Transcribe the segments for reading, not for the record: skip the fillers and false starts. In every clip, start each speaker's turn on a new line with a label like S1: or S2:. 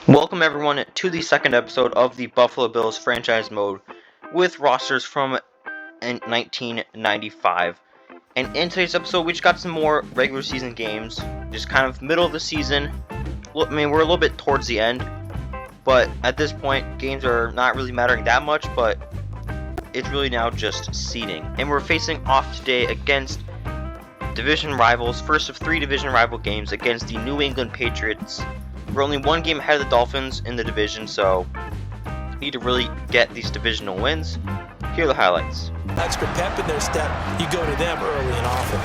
S1: Welcome everyone to the second episode of the Buffalo Bills franchise mode with rosters from 1995. And in today's episode we just got some more regular season games, just kind of middle of the season. I mean, we're a little bit towards the end, but at this point games are not really mattering that much, but it's really now just seeding. And we're facing off today against division rivals, first of 3 division rival games against the New England Patriots. We're only 1 game ahead of the Dolphins in the division, so we need to really get these divisional wins. Here are the highlights.
S2: Extra pep in their step, you go to them early and often.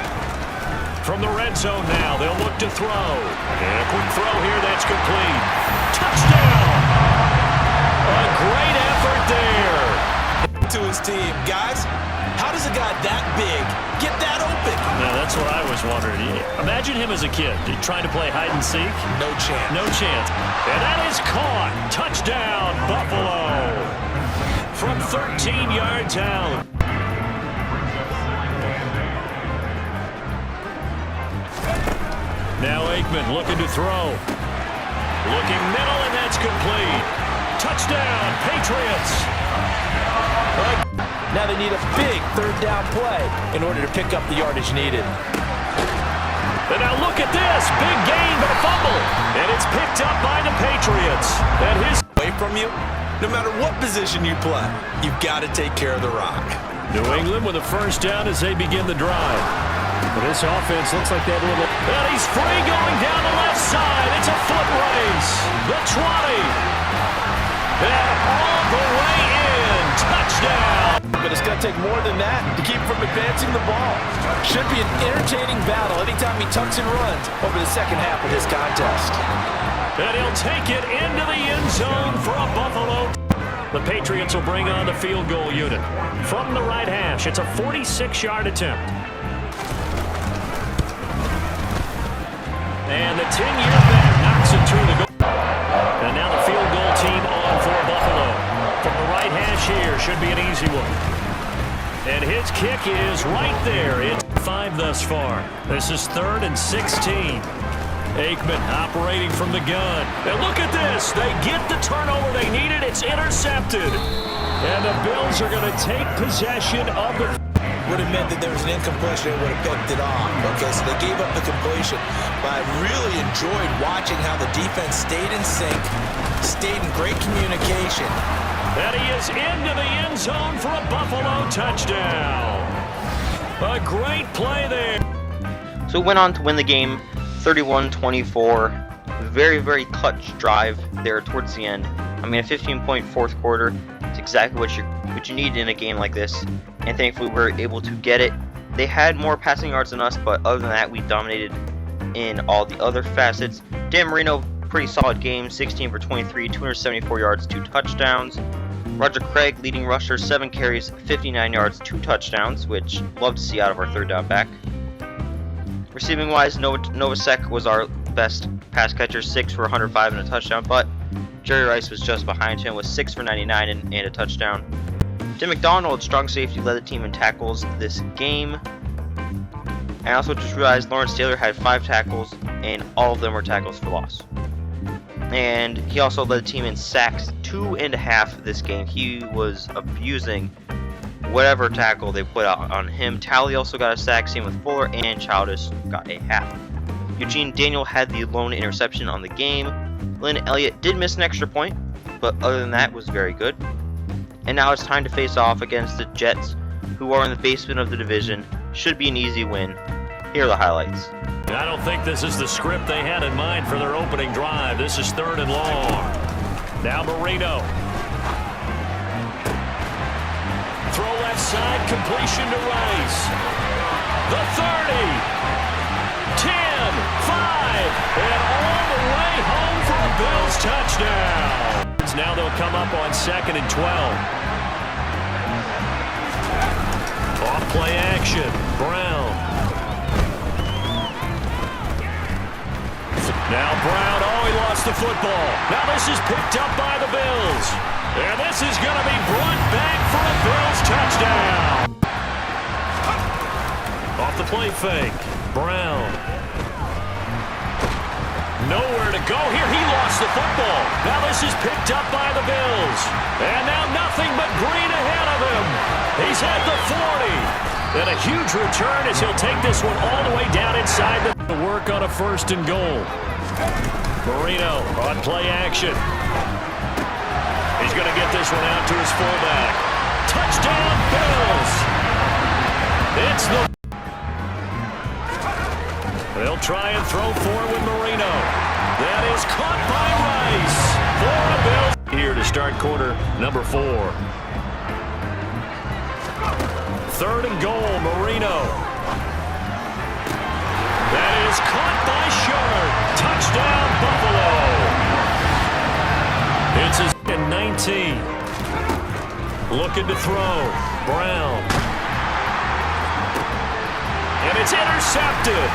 S3: From the red zone now, they'll look to throw. And a quick throw here, that's complete. Touchdown! A great effort there.
S2: To his team. Guys, how does a guy that big get that open?
S3: Now, that's what I was wondering. Imagine him as a kid trying to play hide and seek.
S2: No chance.
S3: No chance. And that is caught. Touchdown, Buffalo. From 13 yards out. Now Aikman looking to throw. Looking middle, and that's complete. Touchdown, Patriots.
S2: Now they need a big third down play in order to pick up the yardage needed.
S3: And now look at this. Big gain, but a fumble. And it's picked up by the Patriots. And his
S2: away from you, no matter what position you play, you've got to take care of the rock.
S3: New England with a first down as they begin the drive. But this offense looks like they have a little... And he's free going down the left side. It's a foot race. The 20. And all the way in. Touchdown.
S2: But it's going to take more than that to keep from advancing the ball. Should be an entertaining battle anytime he tucks and runs over the second half of this contest.
S3: And he'll take it into the end zone for a Buffalo. The Patriots will bring on the field goal unit. From the right hash, it's a 46-yard attempt. And the 10-year vet knocks it through the goal. And now the field goal team on for Buffalo. From the right hash here, should be an easy one. And his kick is right there. It's 5 thus far. This is 3rd and 16. Aikman operating from the gun. And look at this. They get the turnover they needed. It's intercepted. And the Bills are going to take possession of the...
S2: Would have meant that there was an incompletion, they would have picked it off. Okay, so they gave up the completion. But I really enjoyed watching how the defense stayed in sync, stayed in great communication.
S3: And he is into the end zone for a Buffalo touchdown. A great play there.
S1: So we went on to win the game 31-24. Very, very clutch drive there towards the end. I mean, a 15-point fourth quarter. It's exactly what you need in a game like this. And thankfully we were able to get it. They had more passing yards than us, but other than that, we dominated in all the other facets. Dan Marino, pretty solid game, 16 for 23, 274 yards, 2 touchdowns. Roger Craig, leading rusher, 7 carries, 59 yards, 2 touchdowns, which love to see out of our third down back. Receiving wise, Novacek was our best pass catcher, 6 for 105 and a touchdown, but Jerry Rice was just behind him with 6 for 99 and a touchdown. Tim McDonald, strong safety, led the team in tackles this game. I also just realized Lawrence Taylor had 5 tackles, and all of them were tackles for loss. And he also led the team in sacks, 2.5 this game. He was abusing whatever tackle they put out on him. Talley also got a sack, same with Fuller, and Childish got a half. Eugene Daniel had the lone interception on the game. Lynn Elliott did miss an extra point, but other than that was very good. And now it's time to face off against the Jets, who are in the basement of the division. Should be an easy win. Here are the highlights.
S3: I don't think this is the script they had in mind for their opening drive. This is 3rd and long. Now Marino. Throw left side, completion to Rice. The 30. 10, 5, and all the way home for a Bills touchdown. Now they'll come up on 2nd and 12. Off play action. Brown. Now Brown, he lost the football. Now this is picked up by the Bills. And this is going to be brought back for a Bills touchdown. Off the play fake. Brown. Nowhere to go here. He lost the football. Now this is picked up by the Bills. And now nothing but green ahead of him. He's at the 40. And a huge return as he'll take this one all the way down inside the work on a 1st and goal. Marino on play action. He's going to get this one out to his fullback. Touchdown, Bills! It's the... They'll try and throw forward with Marino. That is caught by Rice for a Bills. Here to start quarter number 4. 3rd and goal, Marino. That is caught by Shard. Touchdown, Buffalo. It's his 19. Looking to throw. Brown. And it's intercepted.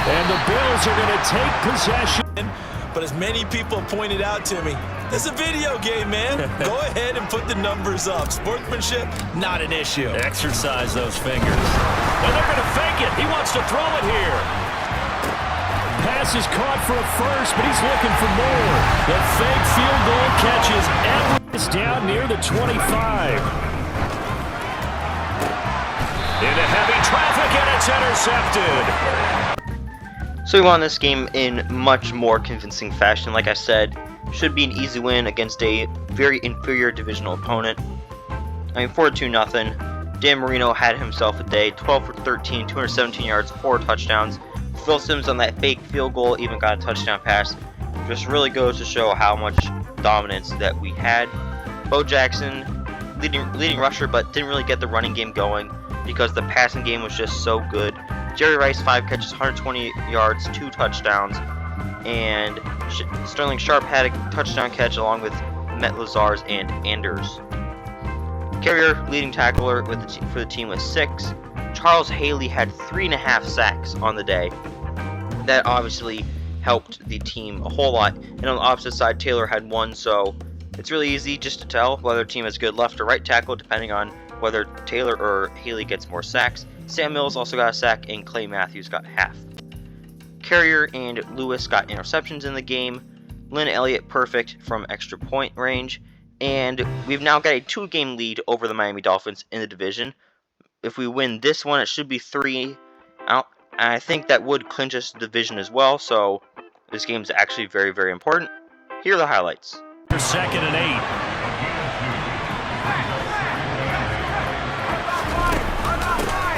S3: And the Bills are going to take possession.
S2: But as many people pointed out to me, this is a video game, man. Go ahead and put the numbers up. Sportsmanship, not an issue.
S3: Exercise those fingers. And they're going to fake it. He wants to throw it here. Pass is caught for a first, but he's looking for more. The fake field goal catches Evans down near the 25. Into heavy traffic, and it's intercepted.
S1: So we won this game in much more convincing fashion. Like I said, should be an easy win against a very inferior divisional opponent. I mean, 4-2-0. Dan Marino had himself a day. 12 for 13, 217 yards, 4 touchdowns. Phil Simms on that fake field goal even got a touchdown pass. Just really goes to show how much dominance that we had. Bo Jackson, leading rusher, but didn't really get the running game going because the passing game was just so good. Jerry Rice, 5 catches, 120 yards, 2 touchdowns. And Sterling Sharp had a touchdown catch along with Matt Lazars and Anders. Carrier, leading tackler for the team, with 6. Charles Haley had 3.5 sacks on the day. That obviously helped the team a whole lot. And on the opposite side, Taylor had 1, so it's really easy just to tell whether a team is good left or right tackle depending on whether Taylor or Haley gets more sacks. Sam Mills also got a sack, and Clay Matthews got half. Carrier and Lewis got interceptions in the game. Lynn Elliott perfect from extra point range. And we've now got a 2-game lead over the Miami Dolphins in the division. If we win this one, it should be 3 out. And I think that would clinch us the division as well. So this game is actually very, very important. Here are the highlights.
S3: 2nd and 8.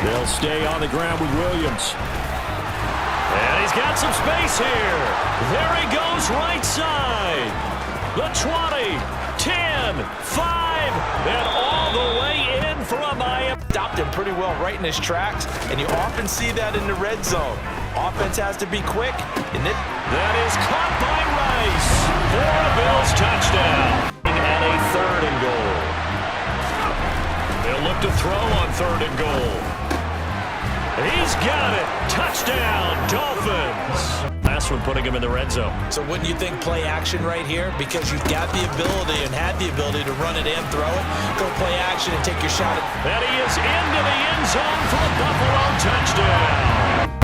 S3: They'll stay on the ground with Williams. And he's got some space here. There he goes right side. The 20, 10, 5, and all the way in for a Miami.
S2: Stopped him pretty well right in his tracks, and you often see that in the red zone. Offense has to be quick.
S3: That is caught by Rice for a Bills touchdown. And a 3rd and goal. They'll look to throw on 3rd and goal. He's got it. Touchdown, Dolphins. Last one putting him in the red zone.
S2: So wouldn't you think play action right here? Because you've got the ability and had the ability to run it and throw it. Go play action and take your shot at.
S3: And he is into the end zone for a Buffalo touchdown.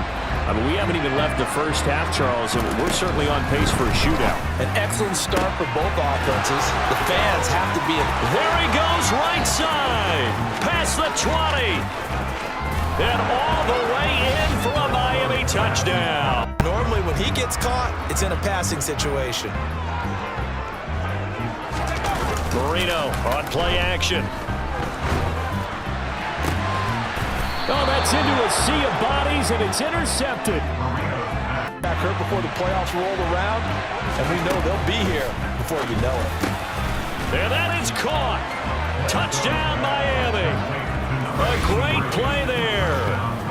S3: I mean, we haven't even left the first half, Charles, and we're certainly on pace for a shootout.
S2: An excellent start for both offenses. The fans have to be.
S3: There he goes right side. Past the 20. And all the way in for a Miami touchdown.
S2: Normally when he gets caught, it's in a passing situation.
S3: Marino on play action. Oh, that's into a sea of bodies, and it's intercepted.
S2: Back hurt before the playoffs roll around, and we know they'll be here before you know it.
S3: And that is caught. Touchdown, Miami. A great play there.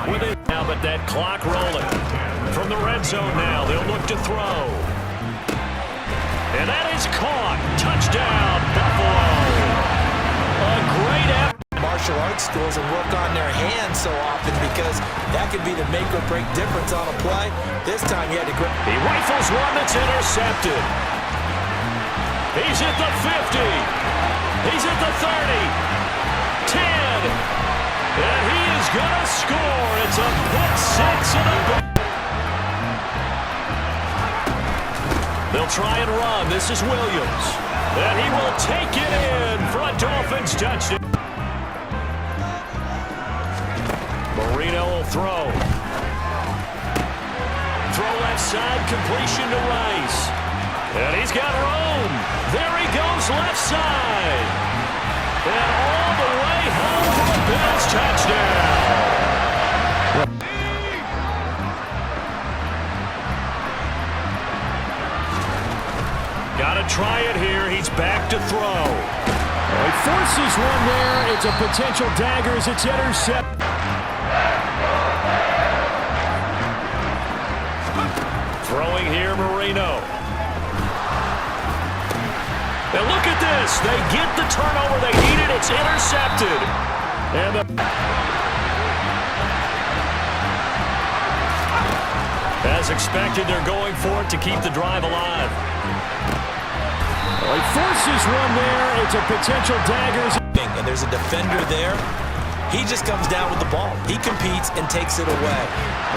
S3: With it now, but that clock rolling. From the red zone now, they'll look to throw. And that is caught. Touchdown, Buffalo. A great effort.
S2: Martial arts schools and work on their hands so often because that could be the make or break difference on a play. This time he had to grab.
S3: He rifles one that's intercepted. He's at the 50. He's at the 30. 10. And he is going to score. It's a pick 6 and a... He'll try and run. This is Williams. And he will take it in for a Dolphins touchdown. Marino will throw. Throw left side, completion to Rice. And he's got Rome. There he goes left side. And all the way home for the Bills touchdown. Got to try it here. He's back to throw.
S4: He forces one there. It's a potential dagger as it's intercepted.
S3: Throwing here, Marino. And look at this. They get the turnover they needed. It's intercepted. And as expected, they're going for it to keep the drive alive.
S4: He forces one there. It's a potential dagger.
S2: And there's a defender there. He just comes down with the ball. He competes and takes it away.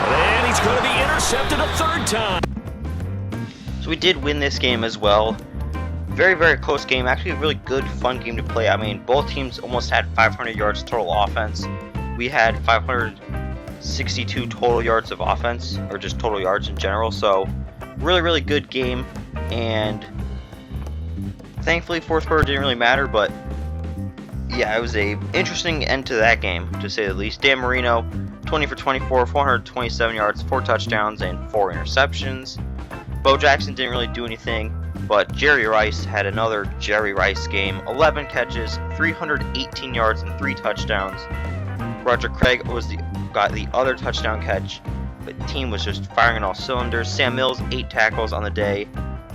S3: And he's going to be intercepted a third time.
S1: So we did win this game as well. Very, very close game. Actually a really good, fun game to play. I mean, both teams almost had 500 yards total offense. We had 562 total yards of offense, or just total yards in general. So really, really good game. And thankfully, fourth quarter didn't really matter, but yeah, it was a interesting end to that game, to say the least. Dan Marino, 20 for 24, 427 yards, 4 touchdowns, and 4 interceptions. Bo Jackson didn't really do anything, but Jerry Rice had another Jerry Rice game. 11 catches, 318 yards, and 3 touchdowns. Roger Craig got the other touchdown catch. The team was just firing on all cylinders. Sam Mills, 8 tackles on the day.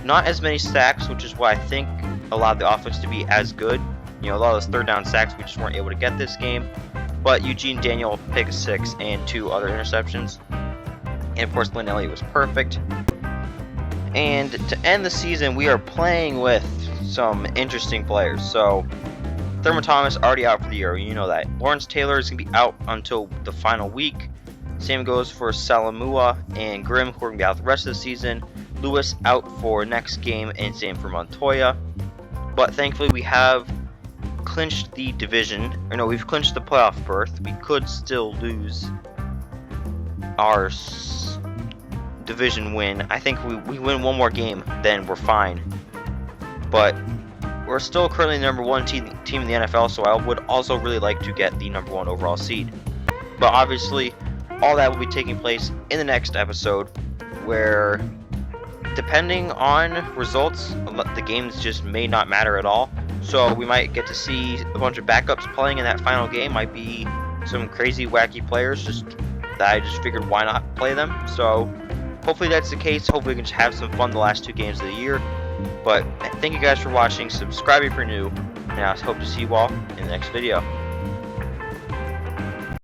S1: Not as many sacks, which is why I think allowed the offense to be as good. You know, a lot of those third down sacks we just weren't able to get this game. But Eugene Daniel, pick 6 and 2 other interceptions. And of course, Lynn Elliott was perfect. And to end the season, we are playing with some interesting players. So, Thurman Thomas already out for the year. You know that. Lawrence Taylor is going to be out until the final week. Same goes for Salamua and Grimm, who are going to be out the rest of the season. Lewis out for next game, and same for Montoya. But thankfully, we have clinched the division. Or no, we've clinched the playoff berth. We could still lose our division win. I think we win one more game, then we're fine. But we're still currently the number 1 team in the NFL, so I would also really like to get the number 1 overall seed. But obviously, all that will be taking place in the next episode, where depending on results, the games just may not matter at all. So we might get to see a bunch of backups playing in that final game. Might be some crazy, wacky players that I just figured why not play them. So hopefully that's the case. Hopefully we can just have some fun the last 2 games of the year. But thank you guys for watching. Subscribe if you're new, and I hope to see you all in the next video.